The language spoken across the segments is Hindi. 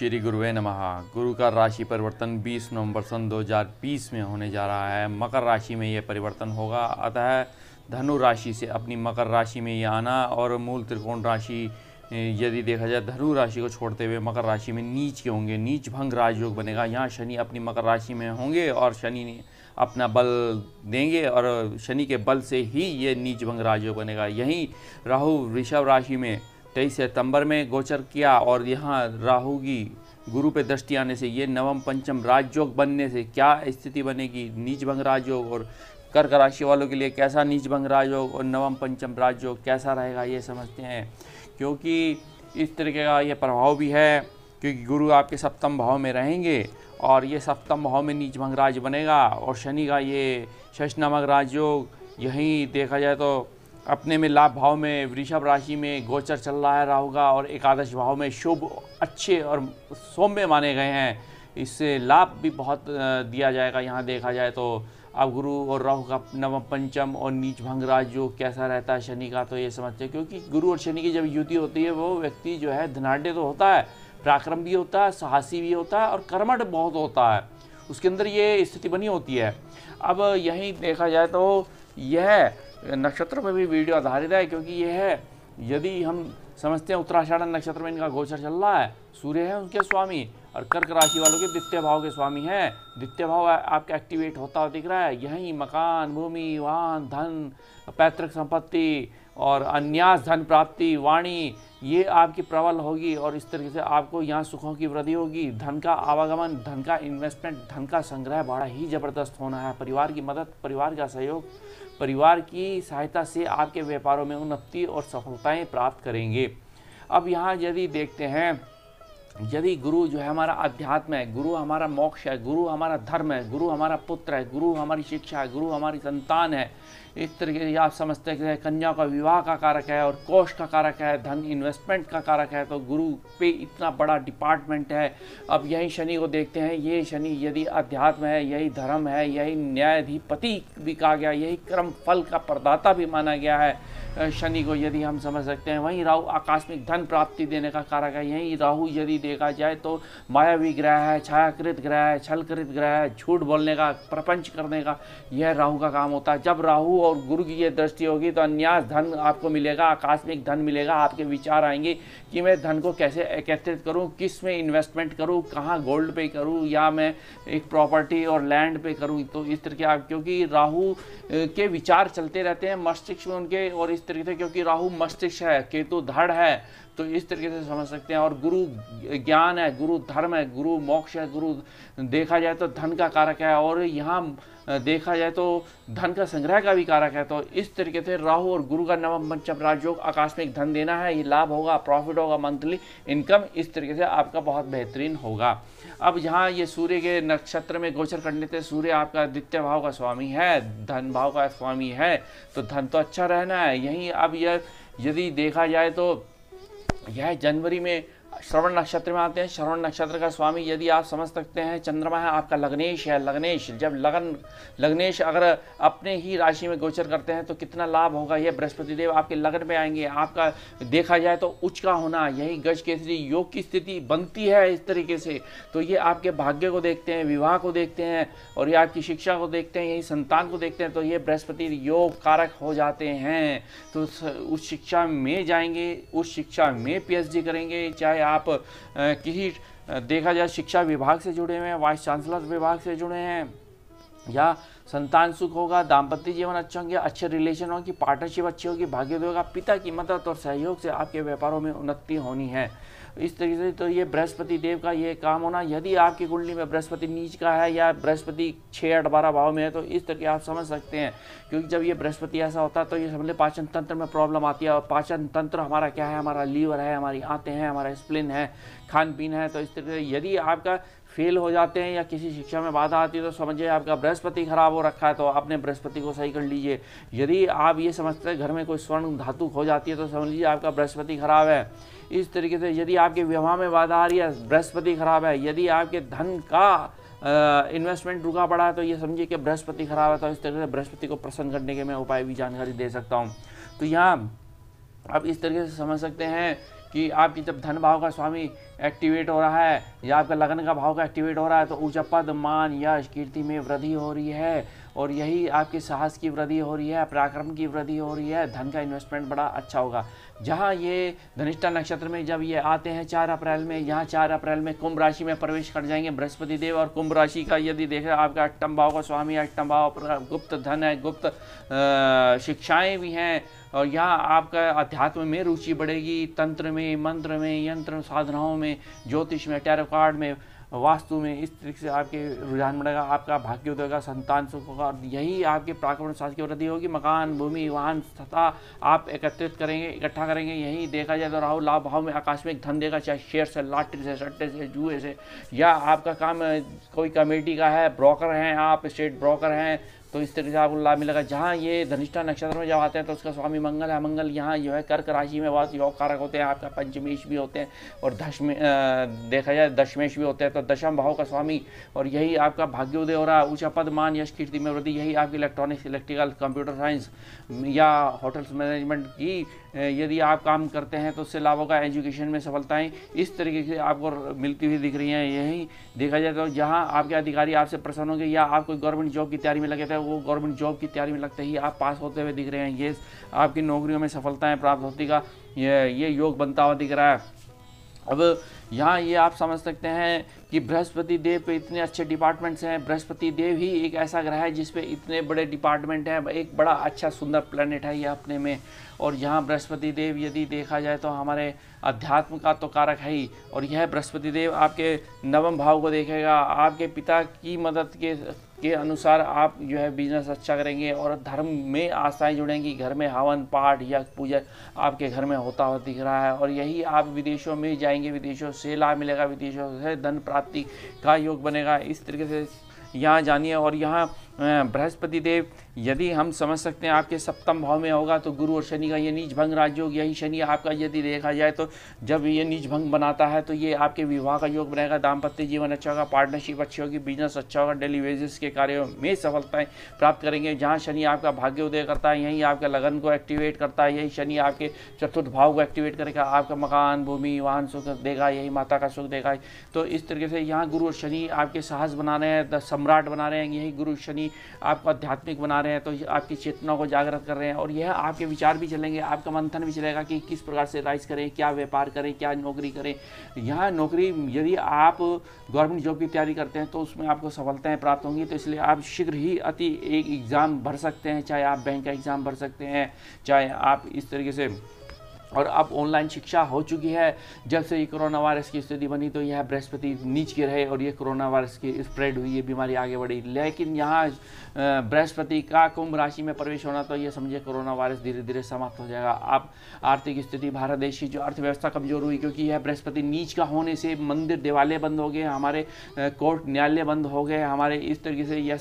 श्री गुरुवे नमः। गुरु का राशि परिवर्तन 20 नवंबर सन 2020 में होने जा रहा है। मकर राशि में ये परिवर्तन होगा, अतः धनु राशि से अपनी मकर राशि में ये आना और मूल त्रिकोण राशि यदि देखा जाए धनु राशि को छोड़ते हुए मकर राशि में नीच के होंगे, नीच भंग राजयोग बनेगा। यहाँ शनि अपनी मकर राशि में होंगे और शनि ने अपना बल देंगे और शनि के बल से ही ये नीच भंग राजयोग बनेगा। यहीं राहु वृषभ राशि में 23 सितंबर में गोचर किया और यहाँ राहु की गुरु पे दृष्टि आने से ये नवम पंचम राजयोग बनने से क्या स्थिति बनेगी, नीच भंग राजयोग। और कर्क राशि वालों के लिए कैसा नीच भंग राजयोग और नवम पंचम राजयोग कैसा रहेगा ये समझते हैं, क्योंकि इस तरीके का ये प्रभाव भी है क्योंकि गुरु आपके सप्तम भाव में रहेंगे और ये सप्तम भाव में नीच भंग राज बनेगा और शनि का ये शश नामक राजयोग यहीं देखा जाए तो अपने में लाभ भाव में वृषभ राशि में गोचर चल रहा है राहु का और एकादश भाव में शुभ अच्छे और सौम्य माने गए हैं। इससे लाभ भी बहुत दिया जाएगा। यहाँ देखा जाए तो अब गुरु और राहु का नवम पंचम और नीच भंग राजयोग कैसा रहता है शनि का, तो ये समझते हैं क्योंकि गुरु और शनि की जब युति होती है वो व्यक्ति जो है धनाढ़ तो होता है, पराक्रम भी होता है, साहसी भी होता है और कर्मठ बहुत होता है, उसके अंदर ये स्थिति बनी होती है। अब यहीं देखा जाए तो यह नक्षत्र में भी वीडियो आधारित है क्योंकि यह है, यदि हम समझते हैं उत्तराषाढ़ नक्षत्र में इनका गोचर चल रहा है, सूर्य है उनके स्वामी और कर्क राशि वालों के द्वितीय भाव के स्वामी हैं। द्वितीय भाव आपका एक्टिवेट होता हुआ दिख रहा है। यहीं मकान, भूमि, वाहन, धन, पैतृक संपत्ति और अन्यास धन प्राप्ति, वाणी ये आपकी प्रबल होगी और इस तरीके से आपको यहाँ सुखों की वृद्धि होगी। धन का आवागमन, धन का इन्वेस्टमेंट, धन का संग्रह बड़ा ही ज़बरदस्त होना है। परिवार की मदद, परिवार का सहयोग, परिवार की सहायता से आपके व्यापारों में उन्नति और सफलताएं प्राप्त करेंगे। अब यहाँ यदि देखते हैं, यदि गुरु जो है हमारा अध्यात्म है, गुरु हमारा मोक्ष है, गुरु हमारा धर्म है, गुरु हमारा पुत्र है, गुरु हमारी शिक्षा है, गुरु हमारी संतान है, इस तरीके से आप समझते हैं कन्या का विवाह का कारक है और कोष का कारक है, धन इन्वेस्टमेंट का कारक है, तो गुरु पे इतना बड़ा डिपार्टमेंट है। अब यही शनि को देखते हैं, ये शनि यदि अध्यात्म है, यही धर्म है, यही न्यायाधिपति भी कहा गया, यही कर्म फल का प्रदाता भी माना गया है शनि को, यदि हम समझ सकते हैं। वहीं राहु आकस्मिक धन प्राप्ति देने का कारक है। यहीं राहु यदि देखा जाए तो मायावी ग्रह है, छायाकृत ग्रह है, छलकृत ग्रह है, झूठ बोलने का, प्रपंच करने का, यह राहु का काम होता है। जब राहु और गुरु की ये दृष्टि होगी तो अन्यास धन आपको मिलेगा, आकस्मिक धन मिलेगा। आपके विचार आएंगे कि मैं धन को कैसे एकत्रित करूं, किस में इन्वेस्टमेंट करूं, कहाँ गोल्ड पे करूं या मैं एक प्रॉपर्टी और लैंड पे करूं। तो इस तरह के आप, क्योंकि राहु के विचार चलते रहते हैं मस्तिष्क में उनके, और इस तरीके से क्योंकि राहु मस्तिष्क है, केतु धड़ है, तो इस तरीके से समझ सकते हैं। और गुरु ज्ञान है, गुरु धर्म है, गुरु मोक्ष है, गुरु देखा जाए तो धन का कारक है और यहाँ देखा जाए तो धन का संग्रह का भी कारक है। तो इस तरीके से राहु और गुरु का नवम पंचम राजयोग आकस्मिक धन देना है, ये लाभ होगा, प्रॉफिट होगा, मंथली इनकम इस तरीके से आपका बहुत बेहतरीन होगा। अब यहाँ ये सूर्य के नक्षत्र में गोचर करने से सूर्य आपका द्वितीय भाव का स्वामी है, धन भाव का स्वामी है, तो धन तो अच्छा रहना है। यहीं अब यह यदि देखा जाए तो यह जनवरी में श्रवण नक्षत्र में आते हैं। श्रवण नक्षत्र का स्वामी यदि आप समझ सकते हैं चंद्रमा है, आपका लग्नेश है। लग्नेश जब लग्नेश अगर अपने ही राशि में गोचर करते हैं तो कितना लाभ होगा। यह बृहस्पति देव आपके लग्न में आएंगे। आपका देखा जाए तो उच्च का होना, यही गज केसरी योग की स्थिति बनती है इस तरीके से। तो ये आपके भाग्य को देखते हैं, विवाह को देखते हैं और ये आपकी शिक्षा को देखते हैं, यही संतान को देखते हैं। तो ये बृहस्पति योग कारक हो जाते हैं। तो उस शिक्षा में जाएंगे, उस शिक्षा में PhD करेंगे, चाहे आप किसी देखा जाए शिक्षा विभाग से जुड़े हुए हैं, वाइस चांसलर विभाग से जुड़े हैं, या संतान सुख होगा, दाम्पत्य जीवन अच्छा होंगे, अच्छे रिलेशन होगी, पार्टनरशिप अच्छी होगी, भाग्य होगा, पिता की मदद और सहयोग से आपके व्यापारों में उन्नति होनी है। इस तरीके से तो ये बृहस्पति देव का ये काम होना। यदि आपकी कुंडली में बृहस्पति नीच का है या बृहस्पति 6, 8, 12 भाव में है तो इस तरह आप समझ सकते हैं, क्योंकि जब ये बृहस्पति ऐसा होता है तो ये समझ लें पाचन तंत्र में प्रॉब्लम आती है। और पाचन तंत्र हमारा क्या है, हमारा लीवर है, हमारी आंतें हैं, हमारा स्प्लिन है, खान पीन है। तो इस तरह से यदि आपका फेल हो जाते हैं या किसी शिक्षा में बाधा आती है तो समझिए आपका बृहस्पति खराब हो रखा है, तो अपने बृहस्पति को सही कर लीजिए। यदि आप ये समझते हैं घर में कोई स्वर्ण धातु खो जाती है तो समझ लीजिए आपका बृहस्पति खराब है। इस तरीके से यदि आपके विवाह में बाधा आ रही है, बृहस्पति खराब है। यदि आपके धन का इन्वेस्टमेंट रुका पड़ा है तो ये समझिए कि बृहस्पति खराब है। तो इस तरह से बृहस्पति को प्रसन्न करने के मैं उपाय भी जानकारी दे सकता हूँ। तो यहाँ अब इस तरीके से समझ सकते हैं कि आपकी जब धन भाव का स्वामी एक्टिवेट हो रहा है या आपका लगन का भाव का एक्टिवेट हो रहा है तो ऊंचा पद, मान, यश, कीर्ति में वृद्धि हो रही है और यही आपके साहस की वृद्धि हो रही है, पराक्रम की वृद्धि हो रही है, धन का इन्वेस्टमेंट बड़ा अच्छा होगा। जहाँ ये धनिष्ठा नक्षत्र में जब ये आते हैं 4 अप्रैल में, यहाँ 4 अप्रैल में कुंभ राशि में प्रवेश कर जाएंगे बृहस्पति देव। और कुंभ राशि का यदि देखें आपका 8वें भाव का स्वामी, 8वें भाव पर गुप्त धन है, गुप्त शिक्षाएँ भी हैं और यहाँ आपका अध्यात्म में रुचि बढ़ेगी, तंत्र में, मंत्र में, यंत्र साधनाओं में, ज्योतिष में, टैरो कार्ड में, वास्तु में, इस तरीके से आपके रुझान बढ़ेगा, आपका भाग्योदय होगा, संतान सुख होगा और यही आपके पराक्रम साहस की वृद्धि होगी। मकान, भूमि, वाहन तथा आप एकत्रित करेंगे, इकट्ठा करेंगे। यही देखा जाए तो राहु लाभ भाव में आकस्मिक धन देगा, चाहे शेयर से, लॉटरी से, सट्टे से, जुए से, या आपका काम कोई कमेटी का है, ब्रोकर हैं आप, स्टेट ब्रोकर हैं, तो इस तरीके से आपको लाभ मिलेगा। जहाँ ये धनिष्ठा नक्षत्र में जब आते हैं तो उसका स्वामी मंगल है। मंगल यहाँ जो है कर्क राशि में बहुत योग कारक होते हैं, आपका पंचमेश भी होते हैं और देखा जाए दशमेश भी होते हैं, तो दशम भाव का स्वामी और यही आपका भाग्योदय हो रहा है, ऊंचा पद, मान, यश, कीर्ति में वृद्धि। यही आपकी इलेक्ट्रॉनिक्स, इलेक्ट्रिकल, कंप्यूटर साइंस या होटल्स मैनेजमेंट की यदि आप काम करते हैं तो उससे लाभ होगा। एजुकेशन में सफलताएं इस तरीके से आपको मिलती हुई दिख रही हैं। यही देखा जाए तो जहां आपके अधिकारी आपसे प्रसन्न होंगे या आप कोई गवर्नमेंट जॉब की तैयारी में लगे थे, वो गवर्नमेंट जॉब की तैयारी में लगते ही आप पास होते हुए दिख रहे हैं। ये आपकी नौकरियों में सफलताएं प्राप्त होती का ये योग बनता हुआ दिख रहा है। अब यहाँ ये आप समझ सकते हैं कि बृहस्पति देव पे इतने अच्छे डिपार्टमेंट्स हैं। बृहस्पति देव ही एक ऐसा ग्रह है जिस पे इतने बड़े डिपार्टमेंट हैं, एक बड़ा अच्छा सुंदर प्लेनेट है ये अपने में। और यहाँ बृहस्पति देव यदि देखा जाए तो हमारे अध्यात्म का तो कारक है ही, और यह बृहस्पति देव आपके 9वें भाव को देखेगा। आपके पिता की मदद के अनुसार आप जो है बिजनेस अच्छा करेंगे और धर्म में आस्थाएं जुड़ेंगी। घर में हवन पाठ या पूजा आपके घर में होता हुआ दिख रहा है। और यही आप विदेशों में जाएंगे, विदेशों से लाभ मिलेगा, विदेशों से धन प्राप्ति का योग बनेगा। इस तरीके से यहाँ जानिए। और यहाँ बृहस्पति देव यदि हम समझ सकते हैं आपके 7वें भाव में होगा तो गुरु और शनि का ये नीच भंग राजयोग, यही शनि आपका यदि देखा जाए तो जब ये नीच भंग बनाता है तो ये आपके विवाह का योग बनेगा, दाम्पत्य जीवन अच्छा होगा, पार्टनरशिप अच्छी होगी, बिजनेस अच्छा होगा, डेली वेजेस के कार्यों में सफलताएं प्राप्त करेंगे। जहाँ शनि आपका भाग्योदय करता है, यही आपका लगन को एक्टिवेट करता है, यही शनि आपके 4th भाव को एक्टिवेट करेगा, आपका मकान, भूमि, वाहन सुख देगा, यही माता का सुख देगा। तो इस तरीके से यहाँ गुरु और शनि आपके साहस बना रहे हैं, सम्राट बना रहे हैं, यही गुरु शनि आपको आध्यात्मिक बना रहे हैं, तो आपकी चेतना को जागृत कर रहे हैं। और यह आपके विचार भी चलेंगे, आपका मंथन भी चलेगा कि किस प्रकार से राइज करें, क्या व्यापार करें, क्या नौकरी करें। यहाँ नौकरी यदि आप गवर्नमेंट जॉब की तैयारी करते हैं तो उसमें आपको सफलताएं प्राप्त होंगी। तो इसलिए आप शीघ्र ही एक एग्ज़ाम भर सकते हैं, चाहे आप बैंक का एग्ज़ाम भर सकते हैं, चाहे आप इस तरीके से। और अब ऑनलाइन शिक्षा हो चुकी है। जब से ये कोरोना वायरस की स्थिति बनी तो यह बृहस्पति नीच के रहे और ये कोरोना वायरस की स्प्रेड हुई, ये बीमारी आगे बढ़ी। लेकिन यहाँ बृहस्पति का कुंभ राशि में प्रवेश होना तो ये समझिए कोरोना वायरस धीरे धीरे समाप्त हो जाएगा। अब आर्थिक स्थिति भारत देश की जो अर्थव्यवस्था कमजोर हुई, क्योंकि यह बृहस्पति नीच का होने से मंदिर देवालय बंद हो गए, हमारे कोर्ट न्यायालय बंद हो गए, हमारे इस तरीके से यह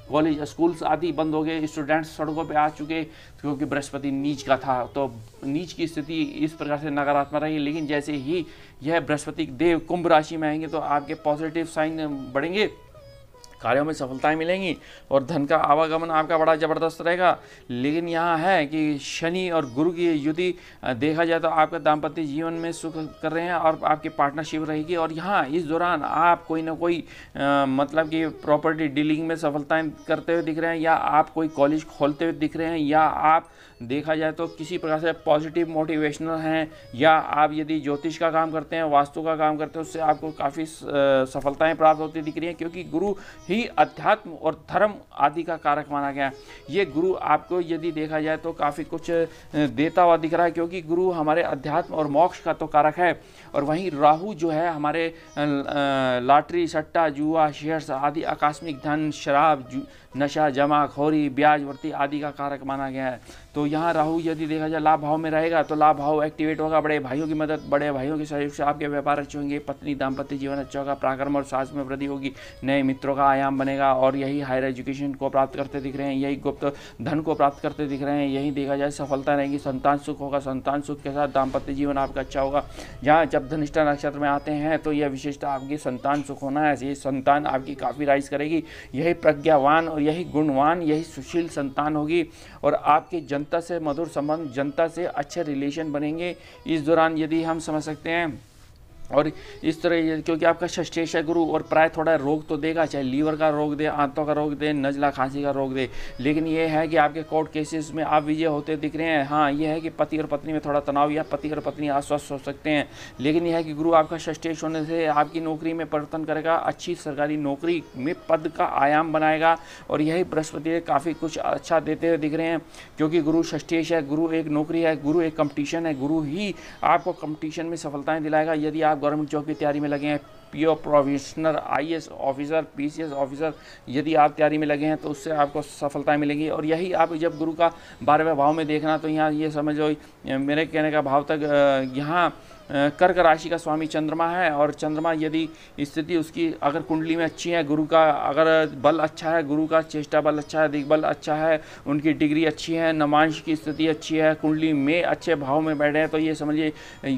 कॉलेज स्कूल्स आदि बंद हो गए, स्टूडेंट्स सड़कों पर आ चुके क्योंकि बृहस्पति नीच का था। तो नीच की स्थिति इस प्रकार से नकारात्मक रही। लेकिन जैसे ही यह बृहस्पति देव कुंभ राशि में आएंगे तो आपके पॉजिटिव साइन बढ़ेंगे, कार्यों में सफलताएं मिलेंगी और धन का आवागमन आपका बड़ा ज़बरदस्त रहेगा। लेकिन यहाँ है कि शनि और गुरु की युति देखा जाए तो आपका दाम्पत्य जीवन में सुख कर रहे हैं और आपकी पार्टनरशिप रहेगी। और यहाँ इस दौरान आप कोई ना कोई मतलब कि प्रॉपर्टी डीलिंग में सफलताएं करते हुए दिख रहे हैं, या आप कोई कॉलेज खोलते हुए दिख रहे हैं, या आप देखा जाए तो किसी प्रकार से पॉजिटिव मोटिवेशनल हैं, या आप यदि ज्योतिष का काम करते हैं, वास्तु का काम करते हैं, उससे आपको काफ़ी सफलताएं प्राप्त होती दिख रही हैं। क्योंकि गुरु ही अध्यात्म और धर्म आदि का कारक माना गया है। ये गुरु आपको यदि देखा जाए तो काफ़ी कुछ देता हुआ दिख रहा है, क्योंकि गुरु हमारे अध्यात्म और मोक्ष का तो कारक है। और वहीं राहु जो है हमारे लॉटरी, सट्टा, जुआ, शेयर्स आदि आकस्मिक धन, शराब, नशा, जमाखोरी, ब्याजवर्ती आदि का कारक माना गया है। तो यहाँ राहु यदि देखा जाए लाभ भाव में रहेगा तो लाभ भाव एक्टिवेट होगा, बड़े भाइयों की मदद, बड़े भाइयों के सहयोग से आपके व्यापार अच्छे होंगे, पत्नी दाम्पत्य जीवन अच्छा होगा, पराक्रम और साहस में वृद्धि होगी, नए मित्रों का आयाम बनेगा। और यही हायर एजुकेशन को प्राप्त करते दिख रहे हैं, यही गुप्त धन को प्राप्त करते दिख रहे हैं, यही देखा जाए सफलता रहेगी, संतान सुख होगा, संतान सुख के साथ दाम्पत्य जीवन आपका अच्छा होगा। यहाँ जब धनिष्ठा नक्षत्र में आते हैं तो यह विशेषता आपकी संतान सुख होना है। ये संतान आपकी काफ़ी राइज करेगी, यही प्रज्ञावान और यही गुणवान, यही सुशील संतान होगी। और आपके जनता से मधुर संबंध, जनता से अच्छे रिलेशन बनेंगे इस दौरान, यदि हम समझ सकते हैं। और इस तरह क्योंकि आपका षष्ठेश है गुरु, और प्राय थोड़ा रोग तो देगा, चाहे लीवर का रोग दे, आंतों का रोग दे, नज़ला खांसी का रोग दे, लेकिन ये है कि आपके कोर्ट केसेस में आप विजय होते दिख रहे हैं। हाँ, ये है कि पति और पत्नी में थोड़ा तनाव या पति और पत्नी अस्वस्थ हो सकते हैं, लेकिन यह है कि गुरु आपका षष्ठेश होने से आपकी नौकरी में परिवर्तन करेगा, अच्छी सरकारी नौकरी में पद का आयाम बनाएगा। और यही बृहस्पति काफ़ी कुछ अच्छा देते हुए दिख रहे हैं, क्योंकि गुरु षष्ठेश है, गुरु एक नौकरी है, गुरु एक कंपटीशन है, गुरु ही आपको कंपटीशन में सफलताएँ दिलाएगा। यदि आप गवर्नमेंट जॉब की तैयारी में लगे हैं, PO provisioner, IAS officer, PCS officer, यदि आप तैयारी में लगे हैं तो उससे आपको सफलताएं मिलेंगी। और यही आप जब गुरु का 12वें भाव में देखना, तो यहाँ ये समझो, मेरे कहने का भाव तक यहाँ कर्क राशि का स्वामी चंद्रमा है, और चंद्रमा यदि स्थिति उसकी अगर कुंडली में अच्छी है, गुरु का अगर बल अच्छा है, गुरु का चेष्टा बल अच्छा है, दिग्बल अच्छा है, उनकी डिग्री अच्छी है, नवांश की स्थिति अच्छी है, कुंडली में अच्छे भाव में बैठे हैं, तो ये समझिए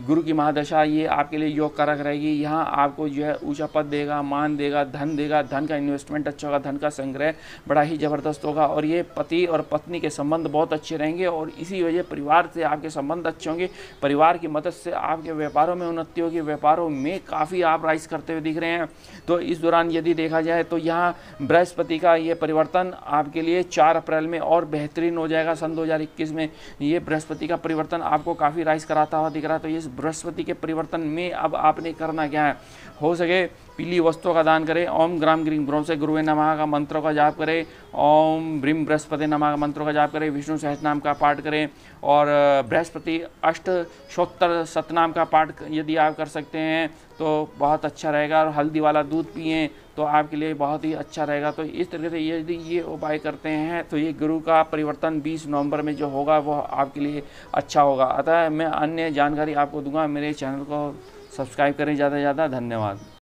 गुरु की महादशा ये आपके लिए योग कारक रहेगी। यहाँ आपको जो है ऊंचा पद देगा, मान देगा, धन का इन्वेस्टमेंट अच्छा होगा, धन का संग्रह बड़ा ही ज़बरदस्त होगा। और ये पति और पत्नी के संबंध बहुत अच्छे रहेंगे, और इसी वजह परिवार से आपके संबंध अच्छे होंगे, परिवार की मदद से आपके व्यापारों में उन्नति होगी, व्यापारों में काफ़ी आप राइज करते हुए दिख रहे हैं। तो इस दौरान यदि देखा जाए तो यहाँ बृहस्पति का ये परिवर्तन आपके लिए 4 अप्रैल में और बेहतरीन हो जाएगा। सन 2021 में ये बृहस्पति का परिवर्तन आपको काफ़ी राइज कराता हुआ दिख रहा है। तो इस बृहस्पति के परिवर्तन में अब आपने करना क्या है, हो सके पीली वस्तुओं का दान करें, ओम ग्राम ग्रीम ग्रोम से गुरुवे नमः का मंत्रों का जाप करें, ओम ब्रीम बृहस्पति नमः का मंत्रों का जाप करें, विष्णु सहस्रनाम का पाठ करें, और बृहस्पति अष्टोत्तर शतनाम का पाठ यदि आप कर सकते हैं तो बहुत अच्छा रहेगा। और हल्दी वाला दूध पिएं तो आपके लिए बहुत ही अच्छा रहेगा। तो इस तरीके से यदि ये उपाय करते हैं तो ये गुरु का परिवर्तन 20 नवंबर में जो होगा वो आपके लिए अच्छा होगा। अतः मैं अन्य जानकारी आपको दूंगा, मेरे चैनल को सब्सक्राइब करें ज़्यादा से ज़्यादा। धन्यवाद।